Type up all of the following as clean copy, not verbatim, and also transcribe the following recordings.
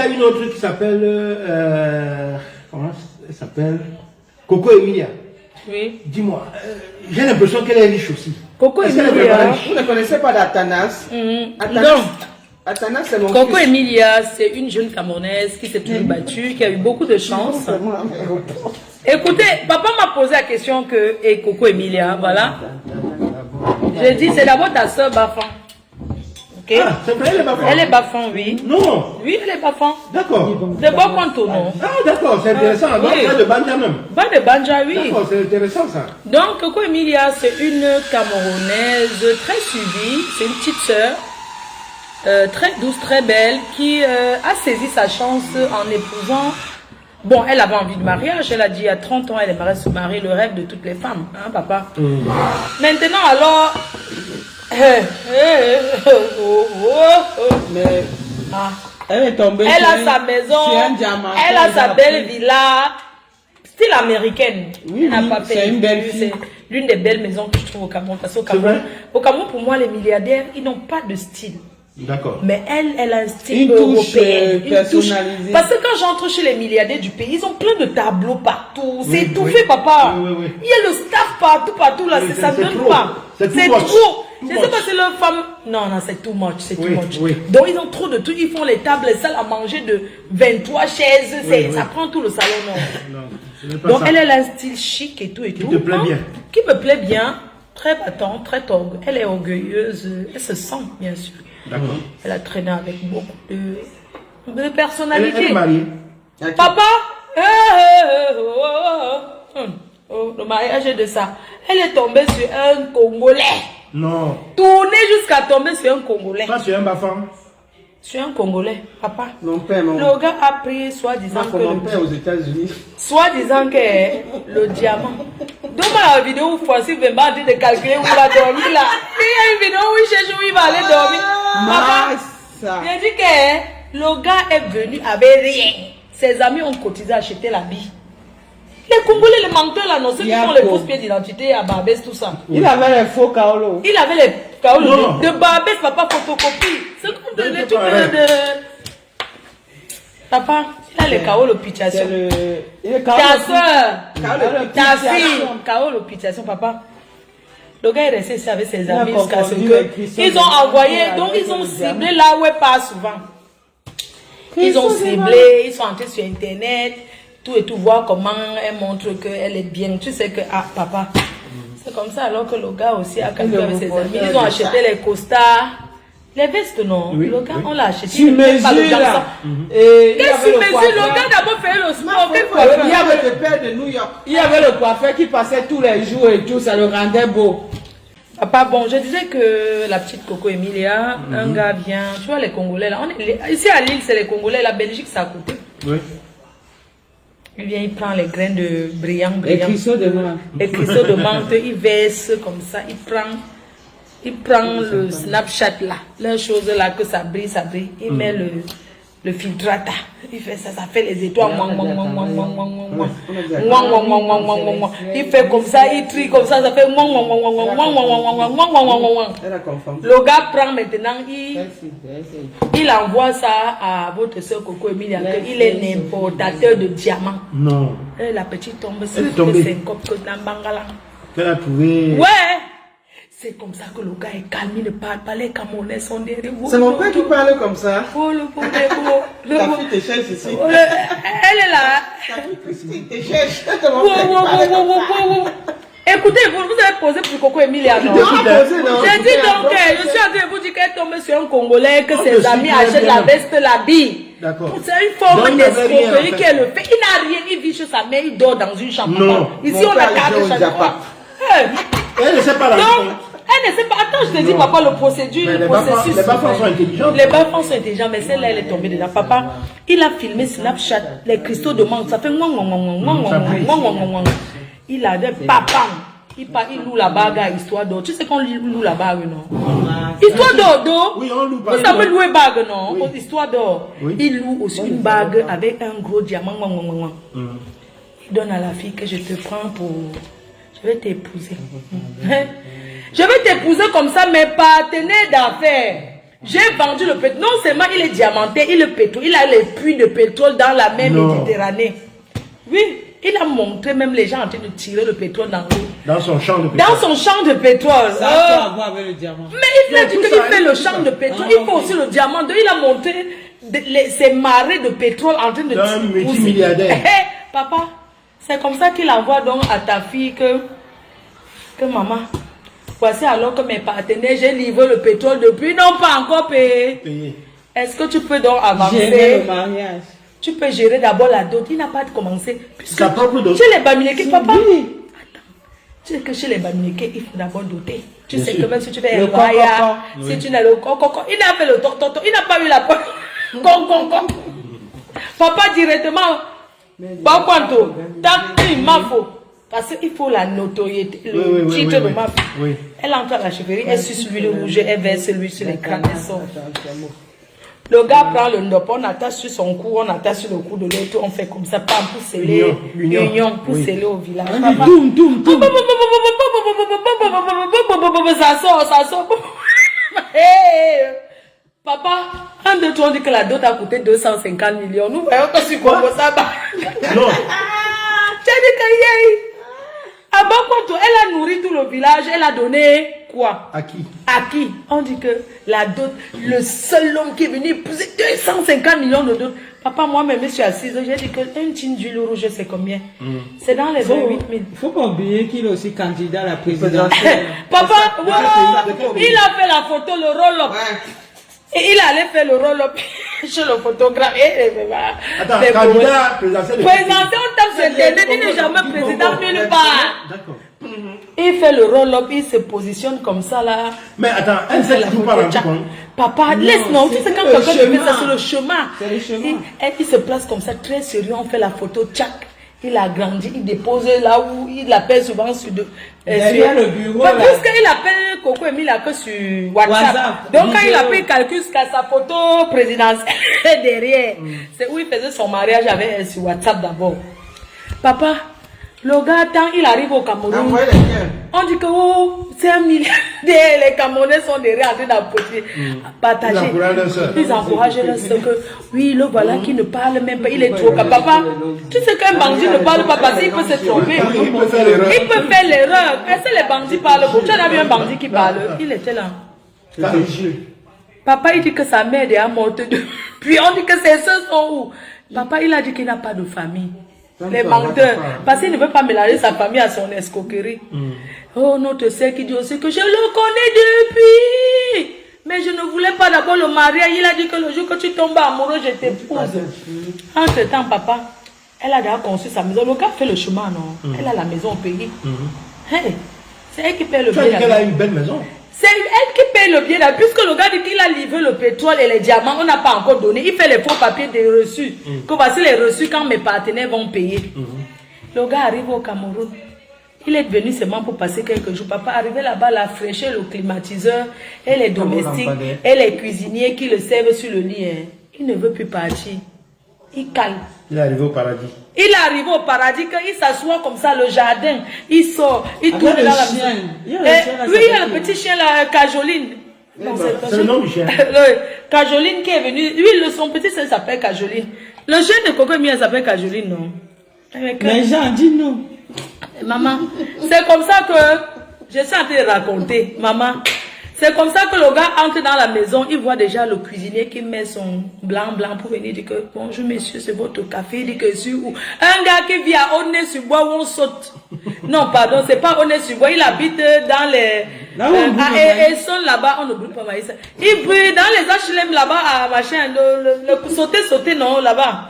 a une autre qui s'appelle... comment elle s'appelle? Coco Emilia. Oui. Dis-moi, j'ai l'impression qu'elle est riche aussi. Coco Emilia. Vous ne connaissez pas d'Athanas? Non. Athanas, c'est mon Coco fils. Emilia, c'est une jeune Camerounaise qui s'est toujours battue, qui a eu beaucoup de chance. Écoutez, papa m'a posé la question que, et Coco Emilia, voilà. J'ai dit, c'est d'abord ta soeur Bafan. Ok? Ah, c'est vrai, elle est Bafan. Elle est Bafan, oui. Non. Oui, elle est Bafan. D'accord. De Bokanto, non? Ah, d'accord, c'est intéressant. Donc, oui. c'est de Banja même. Bas de Banja, oui. D'accord, c'est intéressant ça. Donc, Coco Emilia, c'est une Camerounaise très suivie. C'est une petite sœur. Très douce, très belle, qui a saisi sa chance en épousant. Bon, elle avait envie de mariage, elle a dit à 30 ans, elle aimerait se marier, le rêve de toutes les femmes, hein, papa. Maintenant, alors. Mais elle est tombée. Elle a sa maison, elle a sa belle villa, style américaine. Oui, c'est une belle fille. C'est l'une des belles maisons que je trouve au Cameroun. Parce qu'au Cameroun, pour moi, les milliardaires, ils n'ont pas de style. D'accord. Mais elle a un style une touche européen. personnalisée. Parce que quand j'entre chez les milliardaires du pays, ils ont plein de tableaux partout. C'est étouffé, papa. Oui. Il y a le staff partout là. Ça ne donne pas. C'est trop. Je ne sais pas si leur femme. Non, c'est too much. C'est too much. Oui. Donc ils ont trop de trucs. Ils font les tables, les salles à manger de 23 chaises. Ça prend tout le salon. Non. Donc elle a un style chic et tout. Qui te plaît bien. Qui me plaît bien. Très battante, très orgueilleuse. Elle est orgueilleuse. Elle se sent, bien sûr. D'accord. Elle a traîné avec beaucoup de personnalités. Elle est mariée. Papa, le mariage de ça. Elle est tombée sur un Congolais. Non. Tournée jusqu'à tomber sur un Congolais. Pas sur un Bafan. Sur un Congolais, papa. Mon père, Le gars a pris soi-disant que mon père aux États-Unis. soi-disant que le diamant. Donc la vidéo où Francis Bemba dit de calculer où il va dormir là. Il y a une vidéo où il cherche où il va aller dormir. Papa, il a dit que le gars est venu avec rien. Ses amis ont cotisé à acheter l'habit. Les Congolais, les menteurs là, non, ceux qui font les fausses pièces d'identité à Barbès, tout ça. Il avait les faux Kaolo. Il avait les Kaolo de Barbès, papa, photocopie. C'est comme des trucs de... Papa, il a les Kaolo Pichation. Ta soeur, ta fille, Kaolo Pichation, papa. Le gars est resté ici avec ses amis jusqu'à ce que... Ils ont envoyé, donc ils ont ciblé là où elle passe souvent. Ils ont ciblé, ils sont entrés sur internet, tout et tout, voir comment elle montre qu'elle est bien. Tu sais que, ah, papa, c'est comme ça alors que le gars aussi a calculé avec ses amis. Ils ont acheté les costards, les vestes, non. Oui, le gars, on l'a acheté. Tu mesures là. Qu'est-ce que tu mesures? Le gars d'abord fait le sport. Il y avait le père de New York. Il y avait le coiffeur qui passait tous les jours et tout, ça le rendait beau. Papa, bon, je disais que la petite Coco Emilia, un gars vient, tu vois les Congolais là, ici à Lille c'est les Congolais, la Belgique c'est à côté. Oui. Il vient, il prend les graines de brillant. Les cristaux de menthe. Les cristaux de menthe, il verse comme ça, il prend le Snapchat là, la chose là que ça brille, il met le filtrata, il fait ça, ça fait les étoiles, il fait comme ça, il trie comme ça, ça fait le gars prend maintenant, il envoie ça à votre soeur Coco Emilia, il est l'importateur de diamants. Non. La petite tombe, Elle est tombée. c'est un cop que dans Bangala. Elle a trouvé. Ouais. C'est comme ça que le gars est calme, il ne parle pas, les Camerounais sont derrière vous. C'est mon père qui parle comme ça. Oh, Ta fille te cherche ici. Elle est là. Ta fille Christine te cherche. Écoutez, vous avez posé pour Coco Emilia, non? J'ai dit donc, je suis en train de vous dire qu'elle est tombée sur un Congolais, que ses amis achètent la veste, l'habit. D'accord. C'est une forme d'escroquerie qu'elle le fait. Il n'a rien, il vit chez sa mère, il dort dans une chambre. Non. Ici, on a 4 chambres. Elle ne sait pas la Donc, elle ne sait pas. Attends, je te dis, papa, le procédure, le processus. Les Bafans sont intelligents. Les Bafans sont intelligents, mais celle-là, elle est tombée dedans. Papa, il a filmé Snapchat, les cristaux de menthe. Ça fait il a des papans. Il loue la bague à Histoire d'or. Tu sais qu'on loue la bague, non? Histoire d'or, Oui, on loue pas. vous savez louer bague, non? Oui. Histoire d'or. Oui. Il loue aussi une bague avec un gros diamant. Il donne à la fille que je te prends pour... Je vais t'épouser. Je vais t'épouser comme ça, mes partenaires d'affaires. J'ai vendu le pétrole. Non seulement il est diamanté, il a les puits de pétrole dans la mer Méditerranée. Oui, il a montré même les gens en train de tirer le pétrole dans l'eau. Dans son champ de pétrole. Dans son champ de pétrole. Ça a à voir avec le diamant. Mais il a dit qu'il fait le champ de pétrole. Il faut aussi le diamant. Donc il a montré ces marées de pétrole en train de tirer. Un multimilliardaire. Papa, c'est comme ça qu'il envoie donc à ta fille que maman. Voici alors que mes partenaires, j'ai livré le pétrole depuis, non pas encore payé. Est-ce que tu peux donc avancer? Gérer le mariage. Tu peux gérer d'abord la dot. Il n'a pas commencé. Sa propre dot. Chez les Bamileke, papa. Attends. Tu sais que chez les Bamileke, il faut d'abord doter. Tu sais que même si tu fais un voyage, si tu n'as le coco, il a fait le tortoto, il n'a pas eu la porte. Papa directement. Pas quanto. T'as ma faux. Parce qu'il faut la notoriété, le titre de ma fille. Elle entre à la chefferie, elle suce l'huile rouge, elle verse lui sur les crânes, elle sort. Le gars prend le ndop, on attache sur son cou, on attache sur le cou de l'autre, on fait comme ça, pour sceller l'union, pour sceller au village. Ça sort. Papa, un de toi, on dit que la dot a coûté 250 millions. Nous voyons que c'est quoi ça. Non. Tu as dit que à Bakoto, elle a nourri tout le village, elle a donné quoi? À qui? À qui? On dit que la dot, le seul homme qui est venu épouser 250 millions de dot. Papa, moi-même, je suis assise, j'ai dit que un tin d'huile rouge, c'est combien? C'est dans les 28 000. Il ne faut pas oublier qu'il est aussi candidat à la présidentielle. Papa, il a fait la photo, le roll-up. Et il allait faire le roll-up chez le photographe. Attends, candidat présidentiel. Présidentiel, on tape sur Internet, il n'est jamais président nulle part. D'accord. Il fait le roll-up, il se positionne comme ça là. Mais attends, elle fait la photo. Papa, laisse non, tu sais quand quelqu'un fait ça sur le chemin. Il se place comme ça, très sérieux, on fait la photo, tchac. Il a grandi, il dépose là où il appelle souvent sur derrière le bureau. Puisqu'il appelle Coco Emile que sur WhatsApp. Donc quand il appelle, il calcule jusqu'à sa photo présidentielle derrière. C'est où il faisait son mariage avec elle sur WhatsApp d'abord. Papa, le gars, quand il arrive au Cameroun, on dit que c'est un milliardaire. Les Camerounais sont derrière en train d'apporter, partager. Ils encouragent leur soeur que oui, le voilà qui ne parle même pas, il est trop. Papa, tu sais qu'un bandit ne parle pas parce qu'il peut se tromper. Il peut faire l'erreur. Est-ce que les bandits parlent beaucoup? Tu as vu un bandit qui parle? Il était là. Papa, il dit que sa mère est morte. Puis on dit que ses soeurs sont où? Papa, il a dit qu'il n'a pas de famille. Les menteurs. Parce qu'il ne veut pas mélanger sa famille à son escroquerie. Oh, notre sœur qui dit aussi que je le connais depuis. Mais je ne voulais pas d'abord le mariage. Il a dit que le jour que tu tombes amoureux, je t'épouse. Entre temps, papa, elle a déjà conçu sa maison. Le gars fait le chemin, non? Elle a la maison au pays. Hey, c'est elle qui paie le billet. Elle a une belle maison. C'est elle qui paye le billet là. Puisque le gars dit qu'il a livré le pétrole et les diamants, on n'a pas encore donné. Il fait les faux papiers des reçus. Que voici les reçus quand mes partenaires vont payer. Le gars arrive au Cameroun. Il est venu seulement pour passer quelques jours. Papa arrivé là-bas, la fraîcheur, le climatiseur, et les domestiques, et les cuisiniers qui le servent sur le lit. Il ne veut plus partir. Il calme. Il est arrivé au paradis. Il est arrivé au paradis, quand il s'assoit comme ça, le jardin, il sort, il tourne dans la maison. Oui, il y a le petit chien là, Cajoline. C'est le nom du chien. Cajoline qui est venu, lui, son petit chien s'appelle Cajoline. Le chien de Coco Mia s'appelle Cajoline, non? Mais Jean, dis non. Maman, c'est comme ça que je suis en train de raconter, maman. C'est comme ça que le gars entre dans la maison, il voit déjà le cuisinier qui met son blanc pour venir dire que bonjour messieurs, c'est votre café. Il dit que sur où un gars qui vit à Aulnay-sur-Bois où on saute. Non, pardon, c'est pas Aulnay-sur-Bois, il habite dans les... et son là-bas, on ne brûle pas maïs. Il brûle dans les HLM là-bas, à machin, sauter, non, là-bas.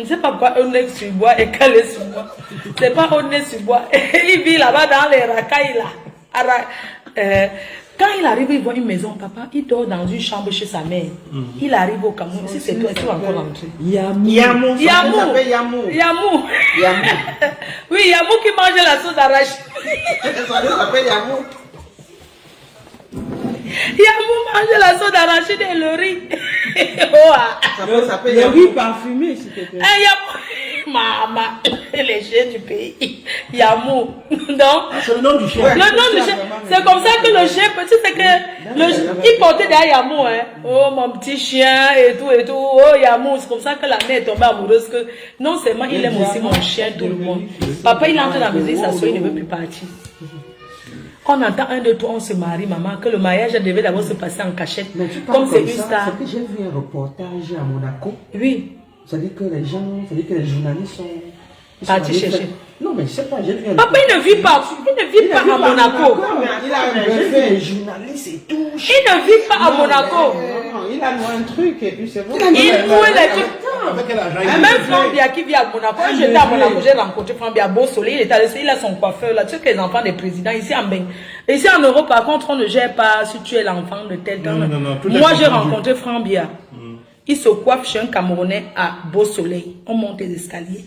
C'est pas pourquoi Aulnay-sur-Bois et Calais-sur-Bois. C'est pas Aulnay-sur-Bois. Il vit là-bas dans les racailles là. Quand il arrive, il voit une maison, papa, il dort dans une chambre chez sa mère. Il arrive au Cameroun. Si c'est toi, tu vas encore rentrer. Yamou. Oui, Yamou qui mange la sauce d'arachide. Ça s'appelle Yamou. Yamou mange la sauce d'arachide et le riz. Le riz parfumé, s'il te plaît. Maman, les chiens du pays. Yamou. Donc, c'est le nom du chien. Le nom du chien. C'est comme ça que le chien, tu sais que il portait derrière Yamou, hein. Oh, mon petit chien, et tout, et tout. Oh, Yamou. C'est comme ça que la mère est tombée amoureuse que non seulement il aime aussi mon chien, tout le monde. Papa, il entre dans la maison, il s'assoit, il ne veut plus partir. On entend un, deux, trois, on se marie, maman, que le mariage devait d'abord se passer en cachette. Comme c'est une star. C'est que j'ai vu un reportage à Monaco. Oui. Ça dit que les gens, ça dit que les journalistes sont... Partis chercher. Non, mais je sais pas, j'ai vu un... Papa, il ne vit pas. Il ne vit pas à Monaco. Il a un journaliste et tout. Il ne vit pas à Monaco. Il a noué un truc et puis c'est bon. Il noue les trucs. Même Frambia qui vit à Monaco. Quand j'étais à Monaco, j'ai rencontré Frambia Beau Soleil. Il a son coiffeur là. Tu sais que les enfants des présidents ici en Beng. Ici en Europe, par contre, on ne gère pas si tu es l'enfant de tel temps. Moi, j'ai rencontré Frambia. Il se coiffe chez un Camerounais à Beau Soleil. On monte les escaliers.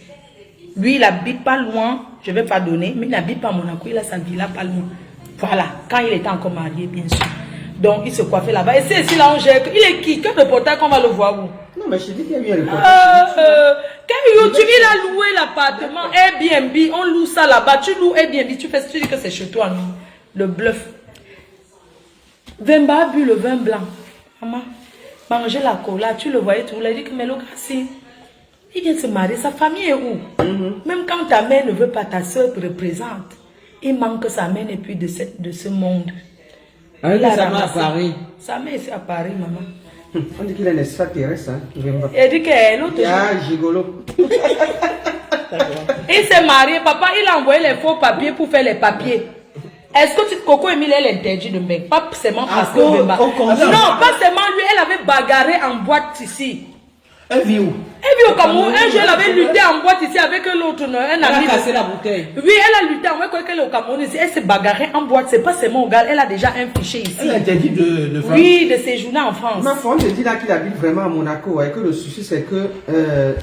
Lui, il habite pas loin. Je ne vais pas donner, mais il n'habite pas à Monaco. Il a sa villa pas loin. Voilà. Quand il était encore marié, bien sûr. Donc, il se coiffait là-bas. Et c'est ici là, on gère. Il est qui? Quel reportage qu'on va le voir où? Non, mais je dis qu'il y a eu un reportage. Quel YouTube, il a loué l'appartement Airbnb. On loue ça là-bas. Tu loues Airbnb. Tu dis que c'est chez toi, non? Le bluff. Vemba a bu le vin blanc. Maman, manger la cola. Tu le voyais tout. Il a dit que mais le gars, si il vient de se marier, sa famille est où? Même quand ta mère ne veut pas, ta soeur te représente. Il manque sa mère n'est plus de ce monde. Ah, il a sa mère à Paris. Sa mère est à Paris, maman. On dit qu'il est un extraterrestre, hein. Il dit qu'elle l'autre. Ah, gigolo. Il s'est marié, papa, il a envoyé les faux papiers pour faire les papiers. Est-ce que Coco Emile, elle interdit de mettre? Pas seulement parce que... Non, pas seulement lui, elle avait bagarré en boîte ici. Elle vit où? Elle vit au Cameroun. Un jour, elle avait lutté en boîte ici avec l'autre, un ami. Elle a cassé la bouteille. Oui, elle a lutté en boîte qu'elle est au Cameroun ici. Elle s'est bagarrée en boîte. C'est pas seulement au Gal. Elle a déjà un fichier ici. Elle a interdit de France. Oui, de séjourner en France. Ma femme te dit là qu'il habite vraiment à Monaco et que le souci c'est que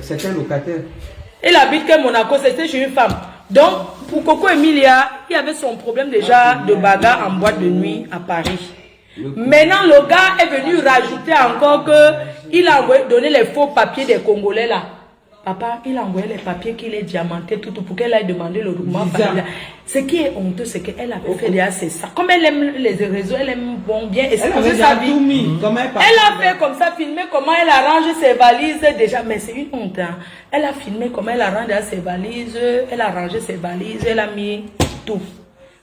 c'est un locataire. Il habite que Monaco, c'était chez une femme. Donc, pour Coco Emilia, il y avait son problème déjà de bagarre en boîte de nuit à Paris. Maintenant, le gars est venu rajouter encore que il a donné les faux papiers des Congolais là. Papa, il a envoyé les papiers qu'il est diamanté, tout pour qu'elle aille demander le regroupement familial. Ce qui est honteux, c'est qu'elle avait fait déjà c'est ça. Comme elle aime les réseaux, elle aime bien exposer sa vie. Elle a fait comme ça, filmé comment elle arrange ses valises déjà. Mais c'est une honte. Hein. Elle a filmé comment elle arrange ses valises, elle a rangé ses valises, elle a mis tout.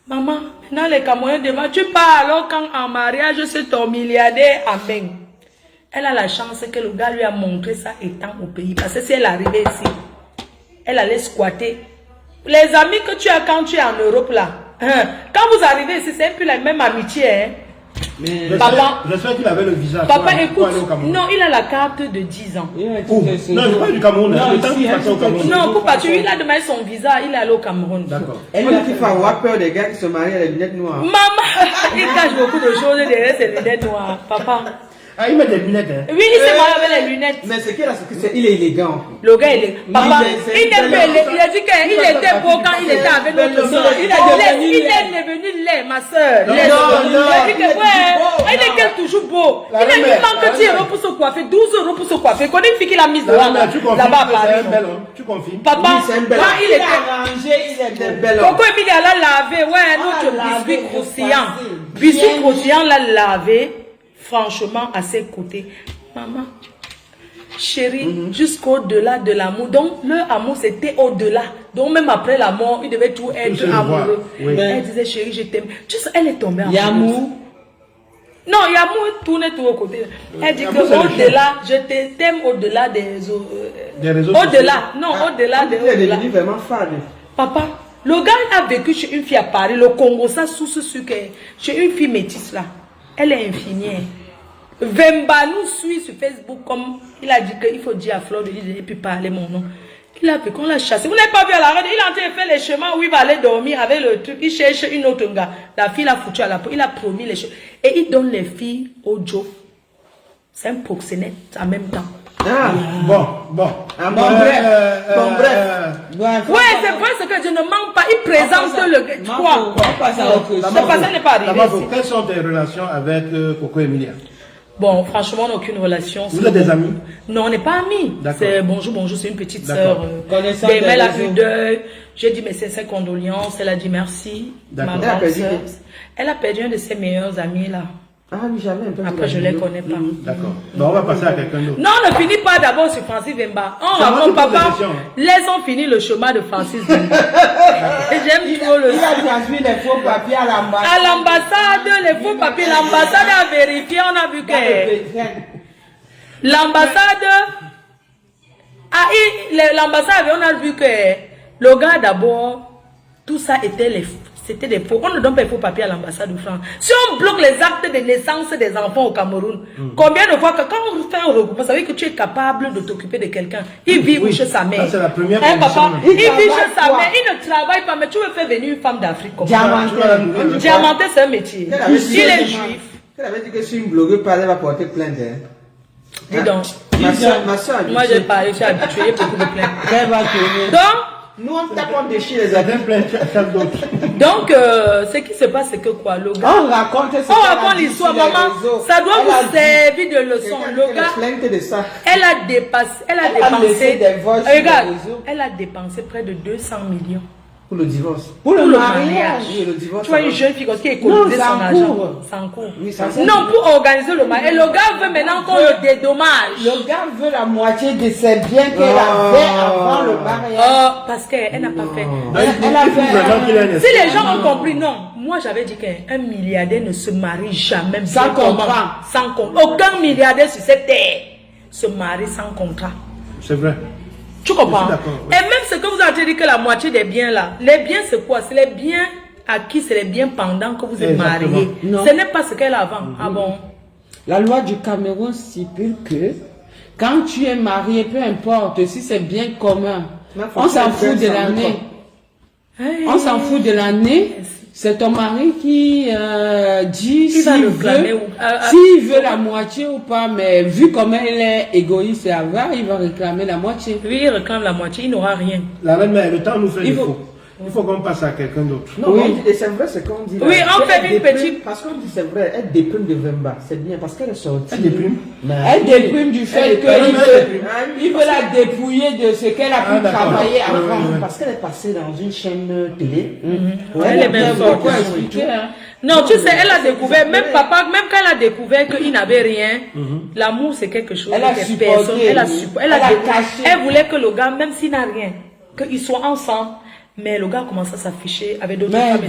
Maman, maintenant les Camerounais demandent, tu pars alors quand en mariage c'est ton milliardaire, amen. Elle a la chance que le gars lui a montré ça étant au pays. Parce que si elle arrivait ici, elle allait squatter. Les amis que tu as quand tu es en Europe là, quand vous arrivez ici, c'est un peu la même amitié. Hein. Mais papa, j'espère qu'il avait le visa. Papa, écoute, non, il a la carte de 10 ans. Non, je parle du Cameroun. Non, pour partir, il a demandé son visa, il est allé au Cameroun. D'accord. Elle dit qu'il faut avoir peur des gars qui se marient à les lunettes noires. Maman, il cache beaucoup de choses derrière ses lunettes noires, papa. Ah, il met des lunettes, hein? Oui, il s'est marié avec les lunettes. Mais c'est qu'il a, il est élégant. Le gars, il est. Papa, il a dit qu'il était beau quand il était avec notre soeur. Il est devenu laid, ma soeur. Il a dit que, ouais, il est toujours beau. Il a dit manque 10 euros pour se coiffer, 12 euros pour se coiffer. Connais une fille qu'il a mise là-bas à Paris. Tu confirmes? Papa, quand il était arrangé, il était bel homme. Coco Emilia l'a lavé, ouais, notre biscuit croustillant. Biscuit croustillant l'a lavé. Franchement, à ses côtés. Maman, chérie, jusqu'au-delà de l'amour. Donc, leur amour, c'était au-delà. Donc, même après la mort, il devait tout être amoureux. Oui. Elle disait, chérie, je t'aime. Tu sais, elle est tombée en amour. Non, Yamou tournait tout au côté. Elle dit que au-delà, je t'aime au-delà des réseaux. Au-delà, non, au-delà des. Elle est devenue vraiment fade. Papa, le gars a vécu chez une fille à Paris, le Congo, ça sous ce sucre. Chez une fille métisse là. Elle est infirmière. Vemba nous suit sur Facebook comme il a dit qu'il faut dire à Flore de lui et puis parler mon nom. Il a vu qu'on l'a chassé. Vous n'avez pas vu à la radio, il est en train de faire les chemins où il va aller dormir avec le truc. Il cherche une autre gars. La fille l'a foutu à la peau. Il a promis les choses. Et il donne les filles au Joe. C'est un proxénète en même temps. Ah, bon. Bref. Ouais, c'est vrai ce que je ne manque pas. Il présente le. Quoi? Ça n'est pas arrivé. Quelles sont tes relations avec Coco Emilia? Bon, franchement, on n'a aucune relation. Vous êtes des amis? Non, on n'est pas amis. C'est bonjour, bonjour, c'est une petite sœur. Connaissance Elle a vu deuil. J'ai dit, mais c'est ses condoléances. Elle a dit merci. Ma grande sœur. Elle a perdu un de ses meilleurs amis là. Ah oui, jamais. Après, je ne les connais pas. D'accord. Donc, on va passer à quelqu'un d'autre. Non, ne finis pas d'abord sur Francis Vemba. On raconte papa. Laissons finir le chemin de Francis Vemba. J'aime trop le. Il a transmis les faux papiers à l'ambassade. À l'ambassade, les faux papiers, l'ambassade a vérifié, on a vu que l'ambassade on a vu que le gars d'abord, tout ça c'était des faux. On ne donne pas les faux papiers à l'ambassade de France. Si on bloque les actes de naissance des enfants au Cameroun, combien de fois que quand on fait un regroupement, vous savez que tu es capable de t'occuper de quelqu'un. Il vit chez sa mère. C'est la première papa, il vit chez sa mère, il ne travaille pas, mais tu veux faire venir une femme d'Afrique comme ça. Diamanté, c'est un métier. Il est juif. Elle avait dit que si une blogueuse parle, elle va porter plainte. Dis donc. Ma soeur. Moi, j'ai parlé, je suis habitué, beaucoup de plaintes. Elle va tourner. Donc, nous, on tape comme des chiens, les amis. Donc, ce qui se passe, c'est que quoi, le gars. On raconte l'histoire, maman. Ça doit vous servir de leçon. Le gars, elle a dépensé. Regarde, elle a dépensé près de 200 millions. Pour le divorce. Pour le mariage. Oui, le divorce. Tu vois une jeune fille qui a économisé son argent. Sans cours. Oui, non, pour organiser le mariage. Et le gars veut maintenant qu'on le dédommage. Le gars veut la moitié de ses biens qu'elle avait avant le mariage. Parce qu'elle n'a pas fait. Elle a fait. Si les gens ont compris, non. Moi, j'avais dit qu'un milliardaire ne se marie jamais sans contrat. Sans contrat. Aucun milliardaire sur cette terre se marie sans contrat. C'est vrai. Tu comprends? Et même ce que vous avez dit que la moitié des biens là, les biens c'est quoi? C'est les biens acquis, c'est les biens pendant que vous êtes mariés. Ce n'est pas ce qu'elle a avant. Ah bon? La loi du Cameroun stipule que quand tu es marié, peu importe si c'est bien commun, on s'en fout de l'année. On s'en fout de l'année. C'est ton mari qui dit s'il veut la moitié ou pas, mais vu comment elle est égoïste et avare, il va réclamer la moitié. Oui, il réclame la moitié, il n'aura rien. La reine mère, le temps nous fait défaut. Il faut qu'on passe à quelqu'un d'autre. Non, oui, c'est vrai ce qu'on dit. Oui, on fait une petite. Parce qu'on dit c'est vrai, elle déprime de Vemba. C'est bien parce qu'elle est sortie. Elle déprime. Elle déprime du fait qu'il veut la dépouiller de ce qu'elle a pu travailler avant. Parce qu'elle est passée dans une chaîne télé. Elle est même forte. Non, tu sais, elle a découvert, même papa, même quand elle a découvert qu'il n'avait rien, l'amour c'est quelque chose. Elle a supporté. Elle voulait que le gars, même s'il n'a rien, qu'ils soient ensemble. Mais le gars commence à s'afficher avec d'autres femmes.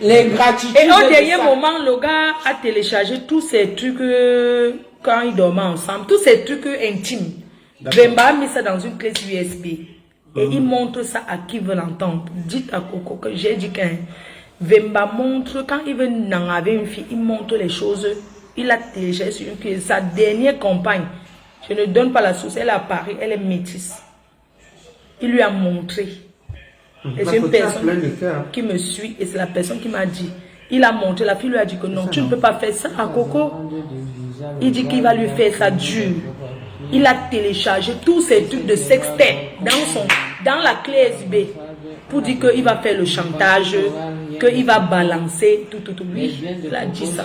Les gratitudes. Et au dernier moment, le gars a téléchargé tous ces trucs quand ils dormaient ensemble, tous ces trucs intimes. Vemba a mis ça dans une clé USB. Et il montre ça à qui veut l'entendre. Dites à Coco que j'ai dit qu'un Vemba montre, quand il veut n'en avoir une fille, il montre les choses. Il a téléchargé sur une clé. Sa dernière compagne, je ne donne pas la source, elle est à Paris, elle est métisse. Il lui a montré. Et c'est une personne qui me suit et c'est la personne qui m'a dit. Il a monté, la fille lui a dit que non, tu ne peux pas faire ça à Coco. Il dit qu'il va lui faire ça dur. Il a téléchargé tous ces trucs de sextape dans la clé USB pour dire qu'il va faire le chantage, qu'il va balancer, tout. Oui, il a dit ça.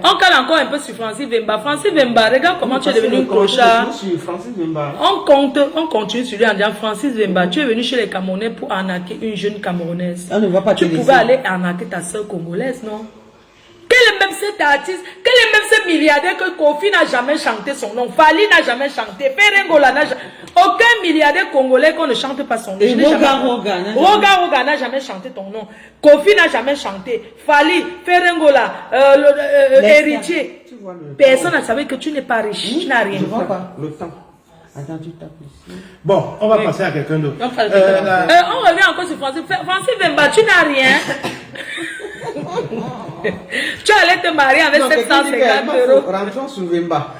On cale encore un peu sur Francis Vemba. Francis Vemba, regarde comment tu es devenu un clochard. On continue sur lui en disant Francis Vemba, tu es venu chez les Camerounais pour arnaquer une jeune Camerounaise. Tu pouvais aller arnaquer ta soeur congolaise, non? Quel est même cet artiste, quel est même ce milliardaire que Kofi n'a jamais chanté son nom, Fali n'a jamais chanté, Ferengola n'a jamais... Aucun milliardaire congolais qu'on ne chante pas son nom. Roga n'a jamais chanté ton nom. Kofi n'a jamais chanté. Fali, Ferengola, héritier. Personne ne savait que tu n'es pas riche, tu n'as rien. Je vois pas le temps. Attends, tu tapes ici. Bon, on va passer à quelqu'un d'autre. On revient encore sur Francis. Francis Vemba, tu n'as rien. Tu allais te marier avec 750 euros. Rentrons sur Vemba.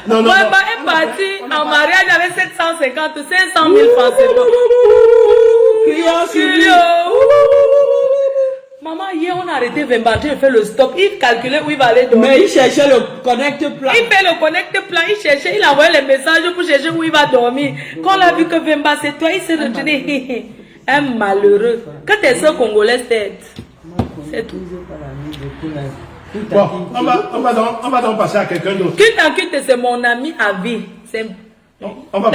Vemba est parti en mariage avec 750, 500 000 francs. Maman, hier on a arrêté Vemba, il fait le stop, il calculait où il va aller dormir. Mais il cherchait le connect plan. Il fait le connect plan, il cherchait, il envoyait les messages pour chercher où il va dormir. Quand on a vu que Vemba c'est toi, il s'est retourné. Un malheureux. Que tes soeurs congolaises t'aident. C'est tout. Bon, on va donc passer à quelqu'un d'autre. Quitte à quitte, c'est mon ami à vie. On va